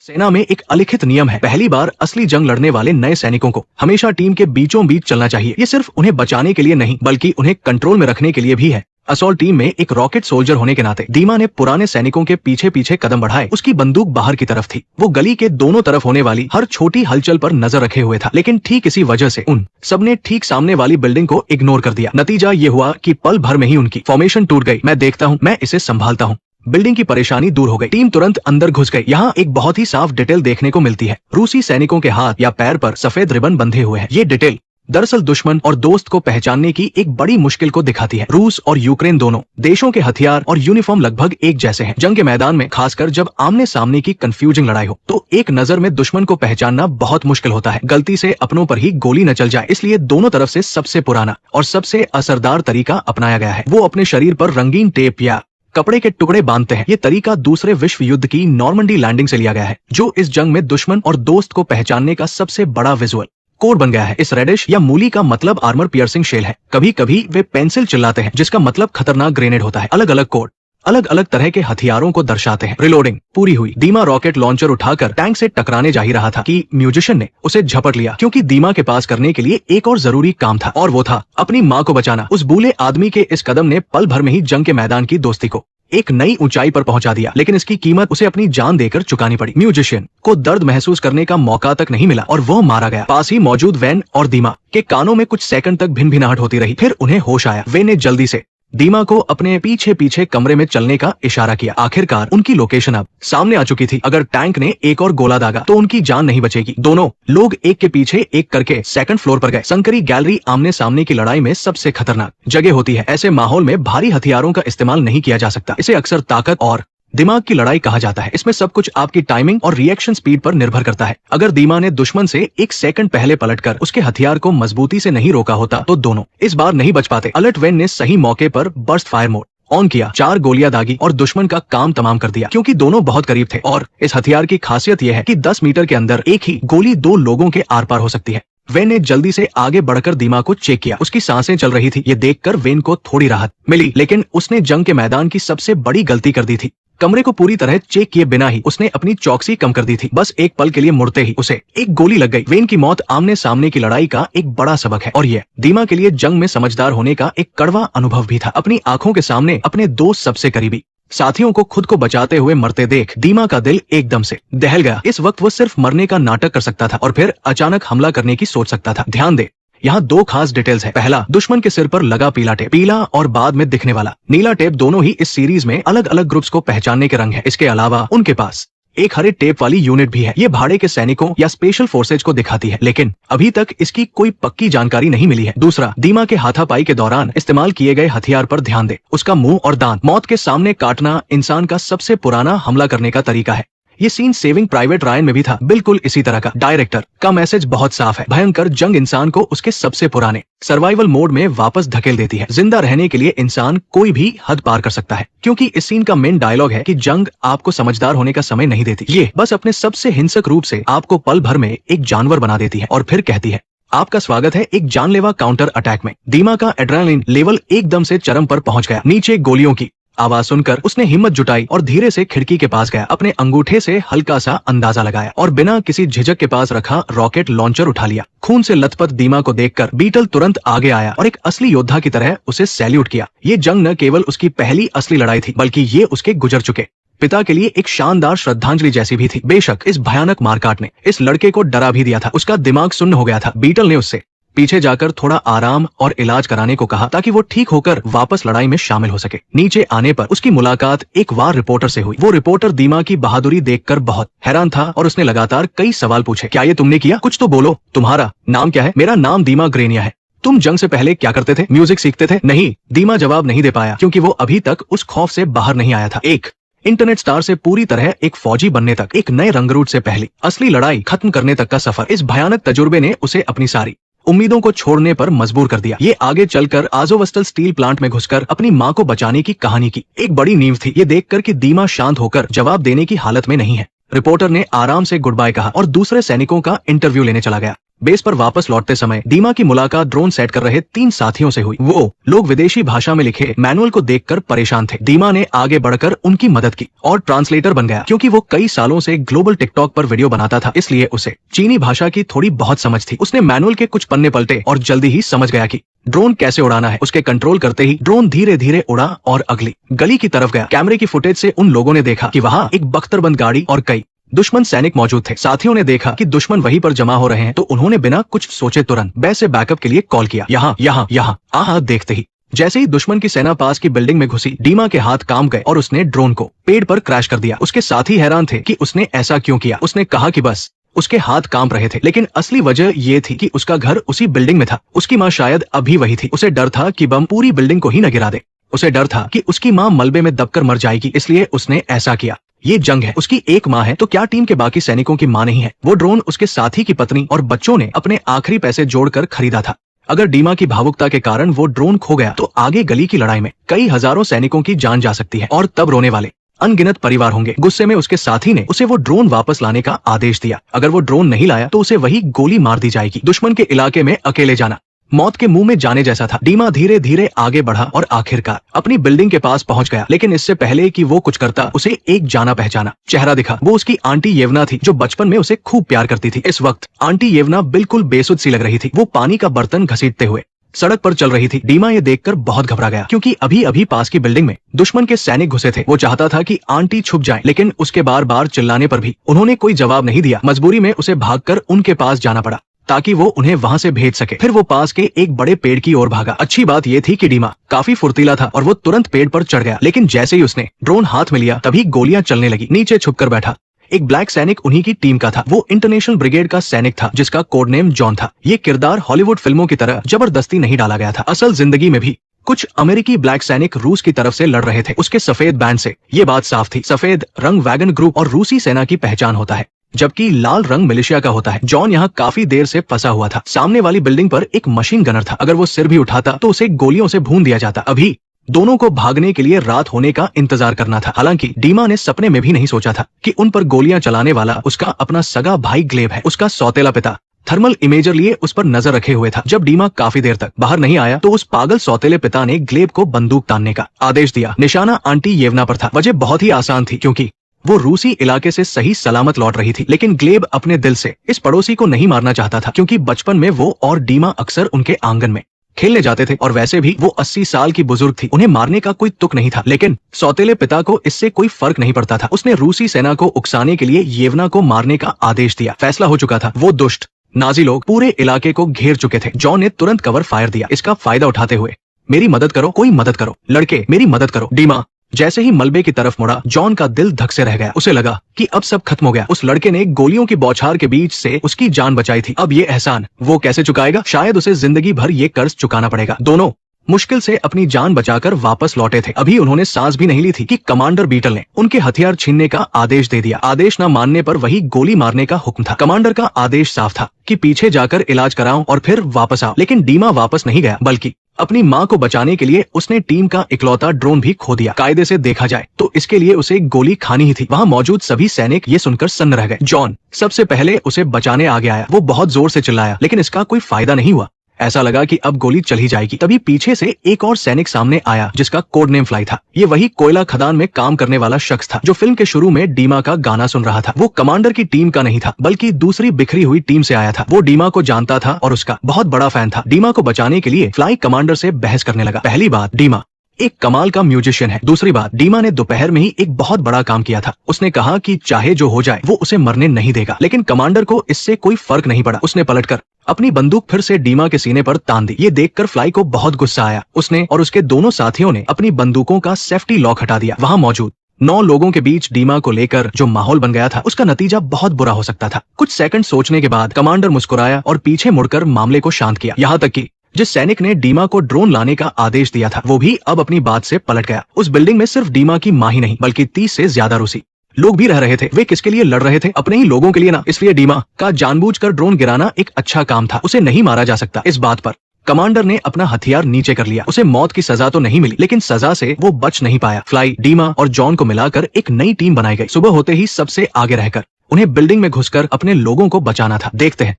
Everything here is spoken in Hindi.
सेना में एक अलिखित नियम है, पहली बार असली जंग लड़ने वाले नए सैनिकों को हमेशा टीम के बीचों बीच चलना चाहिए। ये सिर्फ उन्हें बचाने के लिए नहीं बल्कि उन्हें कंट्रोल में रखने के लिए भी है। असॉल्ट टीम में एक रॉकेट सोल्जर होने के नाते दीमा ने पुराने सैनिकों के पीछे पीछे कदम बढ़ाए। उसकी बंदूक बाहर की तरफ थी। वो गली के दोनों तरफ होने वाली हर छोटी हलचल पर नजर रखे हुए था, लेकिन ठीक इसी वजह से उन सबने ठीक सामने वाली बिल्डिंग को इग्नोर कर दिया। नतीजा ये हुआ कि पल भर में ही उनकी फॉर्मेशन टूट गई। मैं देखता हूँ, मैं इसे संभालता हूँ। बिल्डिंग की परेशानी दूर हो गई। टीम तुरंत अंदर घुस गई। यहाँ एक बहुत ही साफ डिटेल देखने को मिलती है। रूसी सैनिकों के हाथ या पैर पर सफेद रिबन बंधे हुए हैं। ये डिटेल दरअसल दुश्मन और दोस्त को पहचानने की एक बड़ी मुश्किल को दिखाती है। रूस और यूक्रेन दोनों देशों के हथियार और यूनिफॉर्म लगभग एक जैसे हैं। जंग के मैदान में खासकर जब आमने सामने की कंफ्यूजिंग लड़ाई हो तो एक नजर में दुश्मन को पहचानना बहुत मुश्किल होता है। गलती से अपनों पर ही गोली न चल जाए, इसलिए दोनों तरफ से सबसे पुराना और सबसे असरदार तरीका अपनाया गया है। वो अपने शरीर पर रंगीन टेप या कपड़े के टुकड़े बांधते हैं। ये तरीका दूसरे विश्व युद्ध की नॉर्मंडी लैंडिंग से लिया गया है, जो इस जंग में दुश्मन और दोस्त को पहचानने का सबसे बड़ा विजुअल कोड बन गया है। इस रेडिश या मूली का मतलब आर्मर पियर्सिंग शेल है। कभी कभी वे पेंसिल चिल्लाते हैं, जिसका मतलब खतरनाक ग्रेनेड होता है। अलग अलग कोड अलग अलग तरह के हथियारों को दर्शाते हैं। रिलोडिंग पूरी हुई। दीमा रॉकेट लॉन्चर उठाकर टैंक से टकराने जा ही रहा था कि म्यूजिशियन ने उसे झपट लिया, क्योंकि दीमा के पास करने के लिए एक और जरूरी काम था, और वो था अपनी माँ को बचाना। उस बूले आदमी के इस कदम ने पल भर में ही जंग के मैदान की दोस्ती को एक नई ऊंचाई पर पहुंचा दिया, लेकिन इसकी कीमत उसे अपनी जान देकर चुकानी पड़ी। म्यूजिशियन को दर्द महसूस करने का मौका तक नहीं मिला और वो मारा गया। पास ही मौजूद वैन और दीमा के कानों में कुछ सेकंड तक भिनभिनाहट होती रही। फिर उन्हें होश आया। वैन ने जल्दी से दीमा को अपने पीछे पीछे कमरे में चलने का इशारा किया। आखिरकार उनकी लोकेशन अब सामने आ चुकी थी। अगर टैंक ने एक और गोला दागा तो उनकी जान नहीं बचेगी। दोनों लोग एक के पीछे एक करके सेकंड फ्लोर पर गए। संकरी गैलरी आमने सामने की लड़ाई में सबसे खतरनाक जगह होती है। ऐसे माहौल में भारी हथियारों का इस्तेमाल नहीं किया जा सकता। इसे अक्सर ताकत और दिमाग की लड़ाई कहा जाता है। इसमें सब कुछ आपकी टाइमिंग और रिएक्शन स्पीड पर निर्भर करता है। अगर दीमा ने दुश्मन से एक सेकंड पहले पलटकर उसके हथियार को मजबूती से नहीं रोका होता तो दोनों इस बार नहीं बच पाते। अलर्ट वैन ने सही मौके पर बर्स्ट फायर मोड ऑन किया, 4 गोलियां दागी और दुश्मन का काम तमाम कर दिया, क्योंकि दोनों बहुत करीब थे। और इस हथियार की खासियत यह है कि 10 मीटर के अंदर एक ही गोली 2 लोगों के आर पार हो सकती है। वेन ने जल्दी से आगे बढ़कर दीमा को चेक किया। उसकी सांसें चल रही थी। ये देखकर वेन को थोड़ी राहत मिली, लेकिन उसने जंग के मैदान की सबसे बड़ी गलती कर दी थी। कमरे को पूरी तरह चेक किए बिना ही उसने अपनी चौकसी कम कर दी थी। बस एक पल के लिए मुड़ते ही उसे एक गोली लग गई। वेन की मौत आमने सामने की लड़ाई का एक बड़ा सबक है, और यह दीमा के लिए जंग में समझदार होने का एक कड़वा अनुभव भी था। अपनी आंखों के सामने अपने 2 सबसे करीबी साथियों को खुद को बचाते हुए मरते देख दीमा का दिल एकदम से दहल गया। इस वक्त वो सिर्फ मरने का नाटक कर सकता था और फिर अचानक हमला करने की सोच सकता था। ध्यान दे, यहाँ 2 खास डिटेल्स है। पहला, दुश्मन के सिर पर लगा पीला टेप। पीला और बाद में दिखने वाला नीला टेप दोनों ही इस सीरीज में अलग अलग ग्रुप्स को पहचानने के रंग है। इसके अलावा उनके पास एक हरे टेप वाली यूनिट भी है। ये भाड़े के सैनिकों या स्पेशल फोर्सेज को दिखाती है, लेकिन अभी तक इसकी कोई पक्की जानकारी नहीं मिली है। दूसरा, दीमा के हाथापाई के दौरान इस्तेमाल किए गए हथियार पर ध्यान दे। उसका मुंह और दांत मौत के सामने काटना इंसान का सबसे पुराना हमला करने का तरीका है। ये सीन सेविंग प्राइवेट रायन में भी था, बिल्कुल इसी तरह का। डायरेक्टर का मैसेज बहुत साफ है। भयंकर जंग इंसान को उसके सबसे पुराने सर्वाइवल मोड में वापस धकेल देती है। जिंदा रहने के लिए इंसान कोई भी हद पार कर सकता है, क्योंकि इस सीन का मेन डायलॉग है कि जंग आपको समझदार होने का समय नहीं देती। ये बस अपने सबसे हिंसक रूप से आपको पल भर में एक जानवर बना देती है और फिर कहती है, आपका स्वागत है एक जानलेवा काउंटर अटैक में। दीमा का एड्रेनलिन लेवल एकदम से चरम पर पहुंच गया। नीचे गोलियों की आवाज सुनकर उसने हिम्मत जुटाई और धीरे से खिड़की के पास गया। अपने अंगूठे से हल्का सा अंदाजा लगाया और बिना किसी झिझक के पास रखा रॉकेट लॉन्चर उठा लिया। खून से लथपथ दीमा को देखकर बीटल तुरंत आगे आया और एक असली योद्धा की तरह उसे सैल्यूट किया। ये जंग न केवल उसकी पहली असली लड़ाई थी, बल्कि ये उसके गुजर चुके पिता के लिए एक शानदार श्रद्धांजलि जैसी भी थी। बेशक इस भयानक मारकाट ने इस लड़के को डरा भी दिया था। उसका दिमाग सुन्न हो गया था। बीटल ने उससे पीछे जाकर थोड़ा आराम और इलाज कराने को कहा, ताकि वो ठीक होकर वापस लड़ाई में शामिल हो सके। नीचे आने पर उसकी मुलाकात एक वार रिपोर्टर से हुई। वो रिपोर्टर दीमा की बहादुरी देखकर बहुत हैरान था और उसने लगातार कई सवाल पूछे। क्या ये तुमने किया? कुछ तो बोलो। तुम्हारा नाम क्या है? मेरा नाम दीमा ग्रेनिया है। तुम जंग से पहले क्या करते थे? म्यूजिक सीखते थे? नहीं, दीमा जवाब नहीं दे पाया, क्योंकि वो अभी तक उस खौफ से बाहर नहीं आया था। एक इंटरनेट स्टार से पूरी तरह एक फौजी बनने तक, एक नए रंगरूट से पहली असली लड़ाई खत्म करने तक का सफर। इस भयानक तजुर्बे ने उसे अपनी सारी उम्मीदों को छोड़ने पर मजबूर कर दिया। ये आगे चलकर आजोवस्टल स्टील प्लांट में घुसकर अपनी माँ को बचाने की कहानी की एक बड़ी नींव थी। ये देखकर कि दीमा शांत होकर जवाब देने की हालत में नहीं है, रिपोर्टर ने आराम से गुड बाय कहा और दूसरे सैनिकों का इंटरव्यू लेने चला गया। बेस पर वापस लौटते समय डीमा की मुलाकात ड्रोन सेट कर रहे 3 साथियों से हुई। वो लोग विदेशी भाषा में लिखे मैनुअल को देखकर परेशान थे। डीमा ने आगे बढ़कर उनकी मदद की और ट्रांसलेटर बन गया। क्योंकि वो कई सालों से ग्लोबल टिकटॉक पर वीडियो बनाता था, इसलिए उसे चीनी भाषा की थोड़ी बहुत समझ थी। उसने मैनुअल के कुछ पन्ने पलटे और जल्दी ही समझ गया कि ड्रोन कैसे उड़ाना है। उसके कंट्रोल करते ही ड्रोन धीरे धीरे उड़ा और अगली गली की तरफ गया। कैमरे की फुटेज से उन लोगों ने देखा कि वहाँ एक बख्तरबंद गाड़ी और कई दुश्मन सैनिक मौजूद थे। साथियों ने देखा कि दुश्मन वहीं पर जमा हो रहे हैं, तो उन्होंने बिना कुछ सोचे तुरंत बेस से बैकअप के लिए कॉल किया। यहाँ देखते ही जैसे ही दुश्मन की सेना पास की बिल्डिंग में घुसी, डीमा के हाथ काम गए और उसने ड्रोन को पेड़ पर क्रैश कर दिया। उसके साथी हैरान थे कि उसने ऐसा क्यों किया। उसने कहा कि बस उसके हाथ कांप रहे थे, लेकिन असली वजह ये थी कि उसका घर उसी बिल्डिंग में था। उसकी माँ शायद अभी वही थी। उसे डर था कि बम पूरी बिल्डिंग को ही न गिरा दे। उसे डर था कि उसकी माँ मलबे में दबकर मर जाएगी, इसलिए उसने ऐसा किया। ये जंग है, उसकी एक माँ है, तो क्या टीम के बाकी सैनिकों की माँ नहीं है? वो ड्रोन उसके साथी की पत्नी और बच्चों ने अपने आखिरी पैसे जोड़कर खरीदा था। अगर डीमा की भावुकता के कारण वो ड्रोन खो गया, तो आगे गली की लड़ाई में कई हजारों सैनिकों की जान जा सकती है और तब रोने वाले अनगिनत परिवार होंगे। गुस्से में उसके साथी ने उसे वो ड्रोन वापस लाने का आदेश दिया। अगर वो ड्रोन नहीं लाया तो उसे वही गोली मार दी जाएगी। दुश्मन के इलाके में अकेले जाना मौत के मुंह में जाने जैसा था। डीमा धीरे धीरे आगे बढ़ा और आखिरकार अपनी बिल्डिंग के पास पहुंच गया। लेकिन इससे पहले कि वो कुछ करता, उसे एक जाना पहचाना चेहरा दिखा। वो उसकी आंटी येवना थी, जो बचपन में उसे खूब प्यार करती थी। इस वक्त आंटी येवना बिल्कुल बेसुध सी लग रही थी। वो पानी का बर्तन घसीटते हुए सड़क पर चल रही थी। डीमा ये देखकर बहुत घबरा गया, क्योंकि अभी अभी पास की बिल्डिंग में दुश्मन के सैनिक घुसे थे। वो चाहता था कि आंटी छुप जाए, लेकिन उसके बार बार चिल्लाने पर भी उन्होंने कोई जवाब नहीं दिया। मजबूरी में उसे भागकर उनके पास जाना पड़ा ताकि वो उन्हें वहां से भेज सके। फिर वो पास के एक बड़े पेड़ की ओर भागा। अच्छी बात ये थी कि डीमा काफी फुर्तीला था और वो तुरंत पेड़ पर चढ़ गया। लेकिन जैसे ही उसने ड्रोन हाथ में लिया, तभी गोलियां चलने लगी। नीचे छुपकर बैठा एक ब्लैक सैनिक उन्हीं की टीम का था। वो इंटरनेशनल ब्रिगेड का सैनिक था, जिसका कोड नेम जॉन था। ये किरदार हॉलीवुड फिल्मों की तरह जबरदस्ती नहीं डाला गया था। असल जिंदगी में भी कुछ अमेरिकी ब्लैक सैनिक रूस की तरफ से लड़ रहे थे। उसके सफेद बैंड से ये बात साफ थी। सफेद रंग वैगन ग्रुप और रूसी सेना की पहचान होता है, जबकि लाल रंग मिलिशिया का होता है। जॉन यहाँ काफी देर से फंसा हुआ था। सामने वाली बिल्डिंग पर एक मशीन गनर था। अगर वो सिर भी उठाता तो उसे गोलियों से भून दिया जाता। अभी दोनों को भागने के लिए रात होने का इंतजार करना था। हालांकि डीमा ने सपने में भी नहीं सोचा था कि उन पर गोलियां चलाने वाला उसका अपना सगा भाई ग्लेब है। उसका सौतेला पिता थर्मल इमेजर लिए उस पर नजर रखे हुए था। जब डीमा काफी देर तक बाहर नहीं आया, तो उस पागल सौतेले पिता ने ग्लेब को बंदूक तानने का आदेश दिया। निशाना आंटी येवना पर था। वजह बहुत ही आसान थी, क्योंकि वो रूसी इलाके से सही सलामत लौट रही थी। लेकिन ग्लेब अपने दिल से इस पड़ोसी को नहीं मारना चाहता था, क्योंकि बचपन में वो और डीमा अक्सर उनके आंगन में खेलने जाते थे और वैसे भी वो 80 साल की बुजुर्ग थी। उन्हें मारने का कोई तुक नहीं था। लेकिन सौतेले पिता को इससे कोई फर्क नहीं पड़ता था। उसने रूसी सेना को उकसाने के लिए येवना को मारने का आदेश दिया। फैसला हो चुका था। वो दुष्ट नाजी लोग पूरे इलाके को घेर चुके थे। जॉन ने तुरंत कवर फायर दिया, इसका फायदा उठाते हुए मेरी मदद करो, कोई मदद करो, लड़के मेरी मदद करो। डीमा जैसे ही मलबे की तरफ मुड़ा, जॉन का दिल धक से रह गया। उसे लगा कि अब सब खत्म हो गया। उस लड़के ने गोलियों की बौछार के बीच से उसकी जान बचाई थी। अब ये एहसान वो कैसे चुकाएगा? शायद उसे जिंदगी भर ये कर्ज चुकाना पड़ेगा। दोनों मुश्किल से अपनी जान बचाकर वापस लौटे थे। अभी उन्होंने सांस भी नहीं ली थी कि कमांडर बीटल ने उनके हथियार छीनने का आदेश दे दिया। आदेश न मानने पर वही गोली मारने का हुक्म था। कमांडर का आदेश साफ था कि पीछे जाकर इलाज कराओ और फिर वापस आओ। लेकिन डीमा वापस नहीं गया, बल्कि अपनी माँ को बचाने के लिए उसने टीम का इकलौता ड्रोन भी खो दिया। कायदे से देखा जाए तो इसके लिए उसे गोली खानी ही थी। वहाँ मौजूद सभी सैनिक ये सुनकर सन्न रह गए। जॉन सबसे पहले उसे बचाने आगे आया। वो बहुत जोर से चिल्लाया, लेकिन इसका कोई फायदा नहीं हुआ। ऐसा लगा कि अब गोली चल ही जाएगी। तभी पीछे से एक और सैनिक सामने आया, जिसका कोड नेम फ्लाई था। ये वही कोयला खदान में काम करने वाला शख्स था, जो फिल्म के शुरू में डीमा का गाना सुन रहा था। वो कमांडर की टीम का नहीं था, बल्कि दूसरी बिखरी हुई टीम से आया था। वो डीमा को जानता था और उसका बहुत बड़ा फैन था। डीमा को बचाने के लिए फ्लाई कमांडर से बहस करने लगा। पहली बात, डीमा एक कमाल का म्यूजिशियन है। दूसरी बात, डीमा ने दोपहर में ही एक बहुत बड़ा काम किया था। उसने कहा कि चाहे जो हो जाए वो उसे मरने नहीं देगा। लेकिन कमांडर को इससे कोई फर्क नहीं पड़ा। उसने पलटकर अपनी बंदूक फिर से डीमा के सीने पर तान दी। ये देखकर फ्लाई को बहुत गुस्सा आया। उसने और उसके दोनों साथियों ने अपनी बंदूकों का सेफ्टी लॉक हटा दिया। वहाँ मौजूद 9 लोगों के बीच डीमा को लेकर जो माहौल बन गया था, उसका नतीजा बहुत बुरा हो सकता था। कुछ सेकंड सोचने के बाद कमांडर मुस्कुराया और पीछे मुड़कर मामले को शांत किया। यहाँ तक कि जिस सैनिक ने डीमा को ड्रोन लाने का आदेश दिया था, वो भी अब अपनी बात से पलट गया। उस बिल्डिंग में सिर्फ डीमा की माँ ही नहीं, बल्कि 30 से ज्यादा रूसी लोग भी रह रहे थे। वे किसके लिए लड़ रहे थे? अपने ही लोगों के लिए ना। इसलिए डीमा का जानबूझकर ड्रोन गिराना एक अच्छा काम था। उसे नहीं मारा जा सकता। इस बात पर कमांडर ने अपना हथियार नीचे कर लिया। उसे मौत की सजा तो नहीं मिली, लेकिन सजा से वो बच नहीं पाया। फ्लाई, डीमा और जॉन को मिलाकर एक नई टीम बनाई गई। सुबह होते ही सबसे आगे रहकर उन्हें बिल्डिंग में घुसकर अपने लोगों को बचाना था। देखते हैं